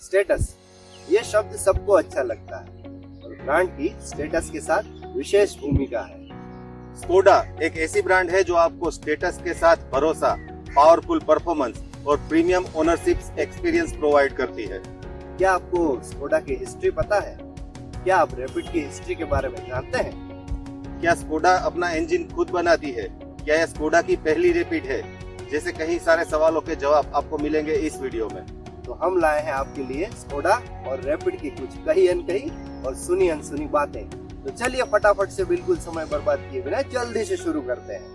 Status, ये शब्द सबको अच्छा लगता है और ब्रांड की स्टेटस के साथ विशेष भूमिका है। स्कोडा एक ऐसी ब्रांड है जो आपको स्टेटस के साथ भरोसा, पावरफुल परफॉर्मेंस और प्रीमियम ओनरशिप एक्सपीरियंस प्रोवाइड करती है। क्या आपको स्कोडा की हिस्ट्री पता है? क्या आप रैपिड की हिस्ट्री के बारे में जानते हैं? क्या स्कोडा अपना इंजन खुद बनाती है? क्या यह स्कोडा की पहली रैपिड है? जैसे कई सारे सवालों के जवाब आपको मिलेंगे इस वीडियो में। तो हम लाए हैं आपके लिए स्कोडा और रैपिड की कुछ कही अनकही और सुनी अनसुनी बातें। तो चलिए फटाफट से बिल्कुल समय बर्बाद किए बिना जल्दी से शुरू करते हैं।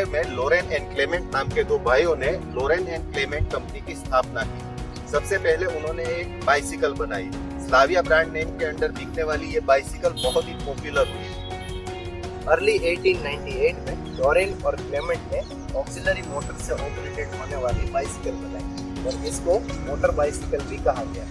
में लोरेन एंड क्लेमेंट नाम के दो भाइयों ने लोरेन एंड क्लेमेंट कंपनी की स्थापना की। सबसे पहले उन्होंने एक बाइसिकल बनाई। स्लाविया ब्रांड नेम के अंडर बिकने वाली ये बाइसिकल बहुत ही पॉपुलर हुई। अर्ली 1898 में लोरेन और क्लेमेंट ने ऑक्सिलरी मोटर से ऑपरेटेड होने वाली बाइसिकल बनाई और इसको मोटर बाइसिकल भी कहा गया।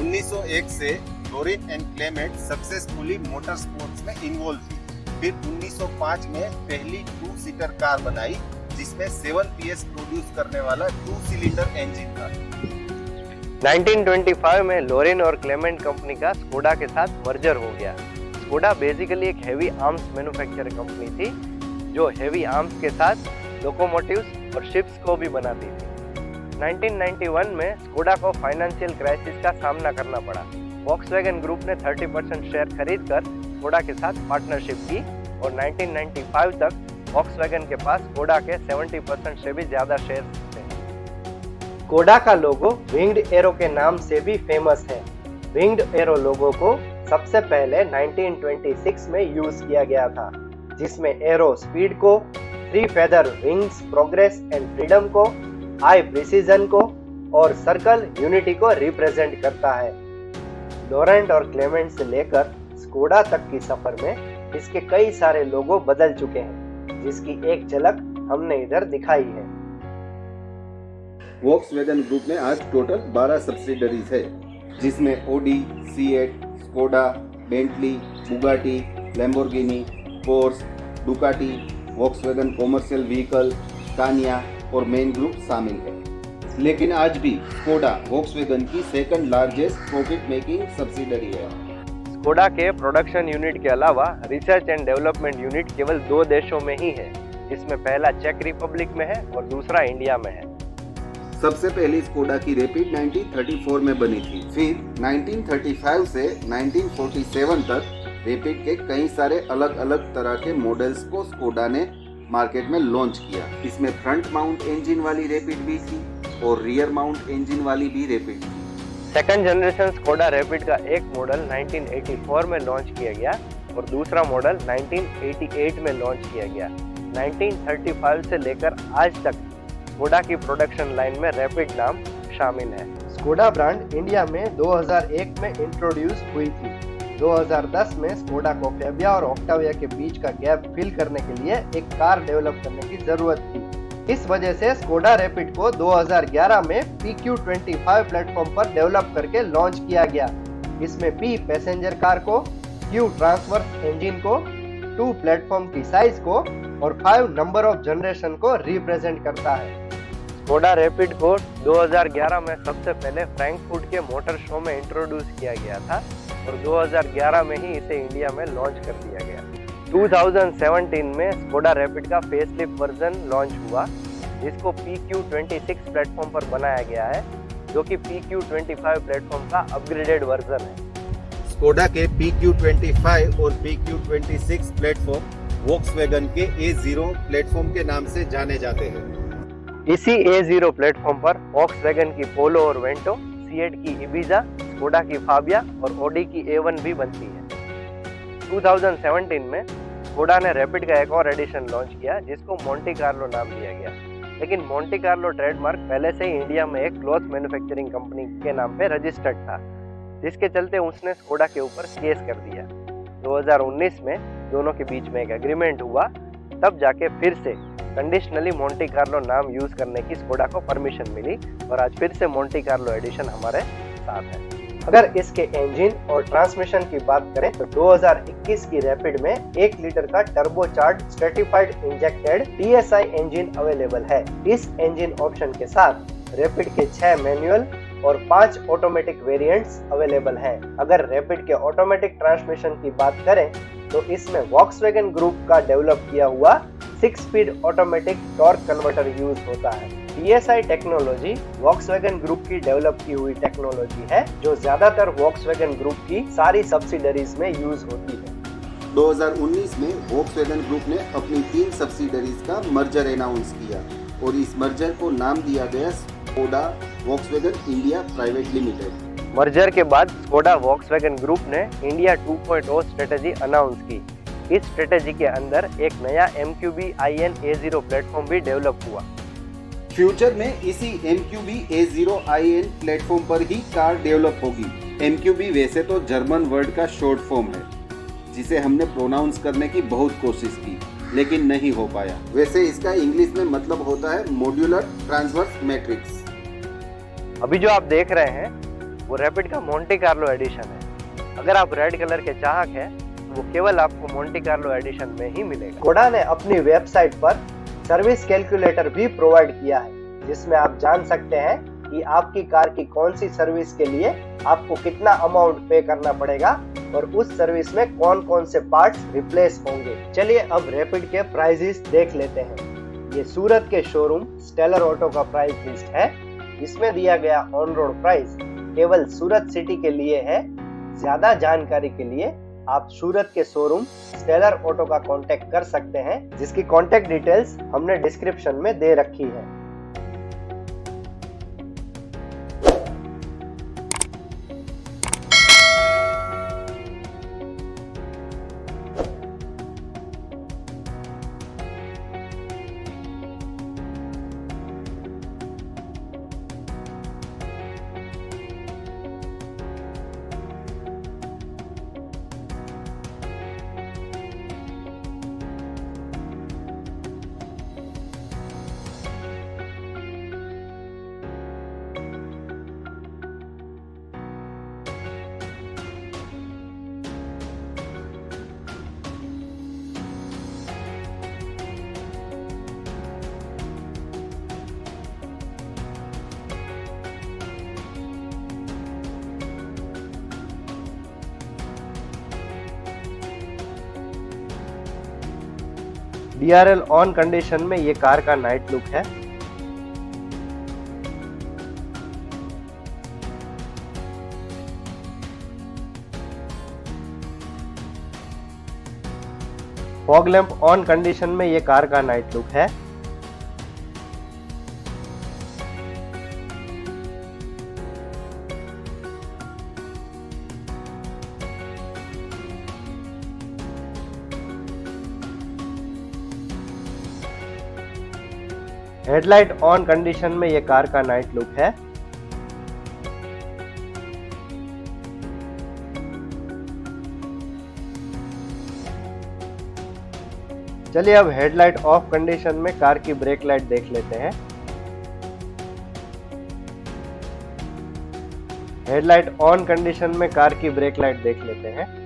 1901 से Laurin and Klement successfully motor sports में इन्वॉल्व थी। फिर 1905 में पहली 2 सीटर कार बनाई जिसमें 7 PS प्रोड्यूस करने वाला 2 सिलेंडर इंजन था। 1925 में लोरेन और क्लेमेंट कंपनी का स्कोडा के साथ मर्जर हो गया। स्कोडा बेसिकली एक हेवी आर्म्स मैन्युफैक्चरिंग कंपनी थी जो हेवी आर्म्स के साथ लोकोमोटिव्स और शिप्स को भी बनाती थी। 1991 में स्कोडा को फाइनेंशियल क्राइसिस का सामना करना पड़ा। वॉक्सवैगन ग्रुप ने 30% शेयर खरीदकर स्कोडा के साथ पार्टनरशिप की और 1995 तक वॉक्सवैगन के पास स्कोडा के 70% से भी ज्यादा शेयर थे। स्कोडा का लोगो विंग्ड एरो के नाम से भी फेमस है। विंग्ड एरो लोगो को सबसे पहले 1926 में यूज किया गया था, जिसमें एरो स्पीड को, 3 feather wings progress and freedom को, हाई प्रिसीजन को और सर्कल यूनिटी को रिप्रेजेंट करता है। लोरेंट और क्लेमेंट से लेकर स्कोडा तक की सफर में इसके कई सारे लोगो बदल चुके हैं, जिसकी एक झलक हमने इधर दिखाई है। वॉक्सवैगन ग्रुप में आज टोटल 12 सब्सिडरीज है, जिसमें Audi, SEAT, Skoda, Bentley, Bugatti, Lamborghini, Porsche, Ducati, Volkswagen commercial vehicle, Scania और मेन ग्रुप शामिल है। लेकिन आज भी स्कोडा वॉक्सवैगन की second largest profit making subsidiary है। स्कोडा के प्रोडक्शन यूनिट के अलावा रिसर्च एंड डेवलपमेंट यूनिट केवल 2 देशों में ही है, जिसमें पहला चेक रिपब्लिक में है और दूसरा इंडिया में है। सबसे पहली स्कोडा की रैपिड 1934 में बनी थी। फिर 1935 से 1947 तक रैपिड के कई सारे अलग अलग तरह के मॉडल्स को स्कोडा ने मार्केट में लॉन्च किया। इसमें फ्रंट माउंट इंजन वाली रैपिड भी थी और रियर माउंट इंजन वाली भी रैपिड थी। सेकंड जनरेशन स्कोडा रैपिड का एक मॉडल 1984 में लॉन्च किया गया और दूसरा मॉडल 1988 में लॉन्च किया गया। 1935 से लेकर आज तक स्कोडा की प्रोडक्शन लाइन में रैपिड नाम शामिल है। स्कोडा ब्रांड इंडिया में 2001 में इंट्रोड्यूस हुई थी। 2010 में स्कोडा को फेबिया और ऑक्टाविया के बीच का गैप फिल करने के लिए एक कार डेवलप करने की जरूरत थी। इस वजह से स्कोडा रैपिड को 2011 में PQ25 प्लेटफॉर्म पर डेवलप करके लॉन्च किया गया। इसमें P पैसेंजर कार को, Q ट्रांसवर्स इंजन को, 2 प्लेटफॉर्म की साइज को और 5 नंबर ऑफ जनरेशन को रिप्रेजेंट करता है। स्कोडा रैपिड को 2011 में सबसे पहले फ्रैंकफर्ट के मोटर शो में इंट्रोड्यूस किया गया था और 2011 में ही इसे इंडिया में लॉन्च कर दिया गया। 2017 में स्कोडा रैपिड का फेसलिफ्ट वर्जन लॉन्च हुआ, जिसको PQ26 प्लेटफॉर्म पर बनाया गया है, जो कि PQ25 प्लेटफॉर्म का अपग्रेडेड वर्जन है। स्कोडा के PQ25 और PQ26 प्लेटफॉर्म वॉक्सवैगन के A0 प्लेटफॉर्म के नाम से जाने जाते हैं। इसी A0 प्लेटफॉर्म पर वॉक्सवैगन की पोलो और वेंटो, सीएट की इबिजा, स्कोडा की फाबिया और ऑडी की A1 भी बनती है। 2017 में स्कोडा ने रैपिड का एक और एडिशन लॉन्च किया, जिसको मोंटे कार्लो नाम दिया गया, लेकिन मोंटे कार्लो ट्रेडमार्क पहले से ही इंडिया में एक क्लॉथ मैन्युफैक्चरिंग कंपनी के नाम पे रजिस्टर्ड था, जिसके चलते उसने स्कोडा के ऊपर केस कर दिया। 2019 में दोनों के बीच में एक एग्रीमेंट हुआ, तब जाके फिर से कंडीशनली मोंटे कार्लो नाम यूज करने की स्कोडा को परमिशन मिली और आज फिर से मोंटे कार्लो एडिशन हमारे साथ है। अगर इसके इंजन और ट्रांसमिशन की बात करें तो 2021 की रैपिड में 1 लीटर का turbocharge stratified injected TSI engine available है। इस इंजन ऑप्शन के साथ रैपिड के 6 मैनुअल और 5 ऑटोमेटिक वेरिएंट्स अवेलेबल हैं। अगर रैपिड के ऑटोमेटिक ट्रांसमिशन की बात करें तो इसमें वॉक्सवैगन ग्रुप का डेवलप किया हुआ 6 speed automatic torque converter use होता है। TSI टेक्नोलॉजी वॉक्सवैगन ग्रुप की डेवलप की हुई टेक्नोलॉजी है, जो ज्यादातर वॉक्सवैगन ग्रुप की सारी सब्सिडरीज में यूज होती है। 2019 में वॉक्सवैगन ग्रुप ने अपनी 3 सब्सिडरीज का मर्जर अनाउंस किया और इस मर्जर को नाम दिया गया Skoda Volkswagen India private limited. Merger के बाद स्कोडा वॉक्सवैगन ग्रुप ने इंडिया 2.0 स्ट्रेटेजी अनाउंस की। इस स्ट्रेटेजी के अंदर एक नया MQB IN A0 प्लेटफॉर्म भी डेवलप हुआ। फ्यूचर में इसी MQB A0 IN प्लेटफॉर्म पर ही कार डेवलप होगी। MQB वैसे तो जर्मन वर्ड का शॉर्ट फॉर्म है, जिसे हमने प्रोनाउंस करने की बहुत कोशिश की, लेकिन नहीं हो पाया। वैसे इसका इंग्लिश में मतलब होता है मॉड्यूलर ट्रांसवर्स मैट्रिक्स। अभी जो आप देख रहे हैं वो रैपिड का मोंटे कार्लो एडिशन है। अगर आप रेड कलर के चाहक हैं तो वो केवल आपको मोंटे कार्लो एडिशन में ही मिलेगा। स्कोडा ने अपनी वेबसाइट पर सर्विस कैलकुलेटर भी प्रोवाइड किया है, जिसमें आप जान सकते हैं कि आपकी कार की कौन सी सर्विस के लिए आपको कितना अमाउंट पे करना पड़ेगा और उस सर्विस में कौन कौन से पार्ट्स रिप्लेस होंगे। चलिए अब रैपिड के प्राइसेस देख लेते हैं। ये सूरत के शोरूम स्टेलर ऑटो का प्राइस लिस्ट है। इसमें दिया गया ऑन रोड प्राइस केवल सूरत सिटी के लिए है। ज्यादा जानकारी के लिए आप सूरत के शोरूम स्टेलर ऑटो का कांटेक्ट कर सकते हैं, जिसकी कांटेक्ट डिटेल्स हमने डिस्क्रिप्शन में दे रखी है। DRL ऑन कंडीशन में ये कार का नाइट लुक है। फॉग लैंप ऑन कंडीशन में ये कार का नाइट लुक है। हेडलाइट ऑन कंडीशन में ये कार का नाइट लुक है। चलिए अब हेडलाइट ऑफ कंडीशन में कार की ब्रेक लाइट देख लेते हैं। हेडलाइट ऑन कंडीशन में कार की ब्रेक लाइट देख लेते हैं।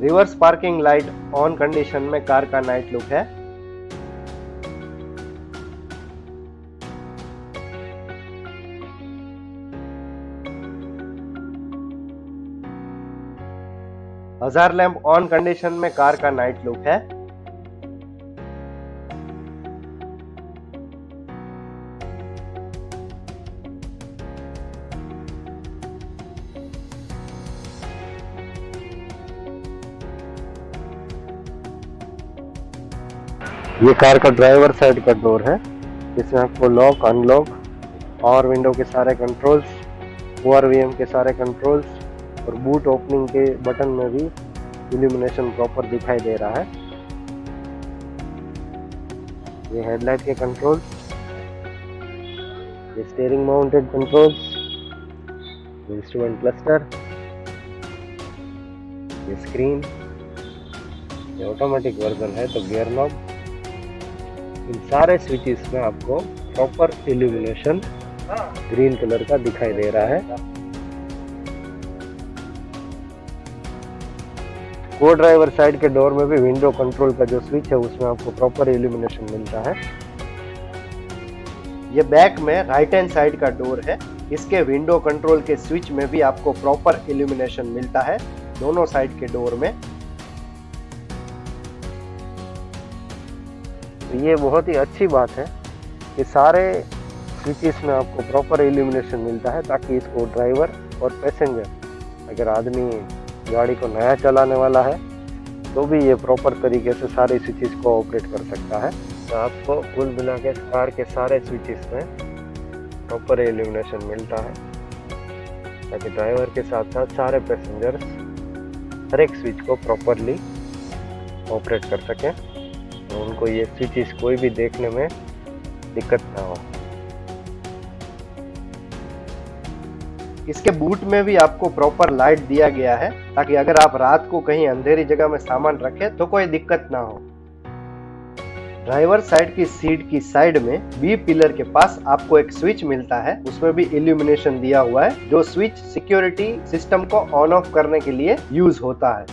Reverse parking light on condition में कार का नाइट लुक है। हज़ार लैंप ऑन कंडीशन में कार का नाइट लुक है। ये कार का ड्राइवर साइड का डोर है, जिसमें आपको लॉक, अनलॉक और विंडो के सारे कंट्रोल्स, ORVM के सारे कंट्रोल्स और बूट ओपनिंग के बटन में भी इल्यूमिनेशन प्रॉपर दिखाई दे रहा है। ये हेडलाइट के कंट्रोल्स, ये steering mounted controls, instrument cluster, ये स्क्रीन, ये ऑटोमेटिक वर्जन है तो गियर नॉब, इन सारे स्विचेस में आपको प्रॉपर इल्यूमिनेशन ग्रीन कलर का दिखाई दे रहा है। को ड्राइवर साइड के डोर में भी विंडो कंट्रोल का जो स्विच है उसमें आपको प्रॉपर इल्यूमिनेशन मिलता है। ये बैक में राइट हैंड साइड का डोर है, इसके विंडो कंट्रोल के स्विच में भी आपको प्रॉपर इल्यूमिनेशन मिलता है दोनों साइड के डोर में। तो ये बहुत ही अच्छी बात है कि सारे स्विचेस में आपको प्रॉपर इल्यूमिनेशन मिलता है, ताकि इसको ड्राइवर और पैसेंजर, अगर आदमी गाड़ी को नया चलाने वाला है तो भी ये प्रॉपर तरीके से सारे स्विचेस को ऑपरेट कर सकता है। तो आपको कुल मिला के कार के सारे स्विचेस में प्रॉपर इल्यूमिनेशन मिलता है, ताकि ड्राइवर के साथ साथ सारे पैसेंजर्स हर एक स्विच को प्रॉपरली ऑपरेट कर सकें, तो उनको ये स्विचेस कोई भी देखने में दिक्कत ना हो। इसके बूट में भी आपको प्रॉपर लाइट दिया गया है, ताकि अगर आप रात को कहीं अंधेरी जगह में सामान रखें तो कोई दिक्कत ना हो। ड्राइवर साइड की सीट की साइड में बी पिलर के पास आपको एक स्विच मिलता है, उसमें भी इल्यूमिनेशन दिया हुआ है, जो स्विच सिक्योरिटी सिस्टम को ऑन ऑफ करने के लिए यूज होता है।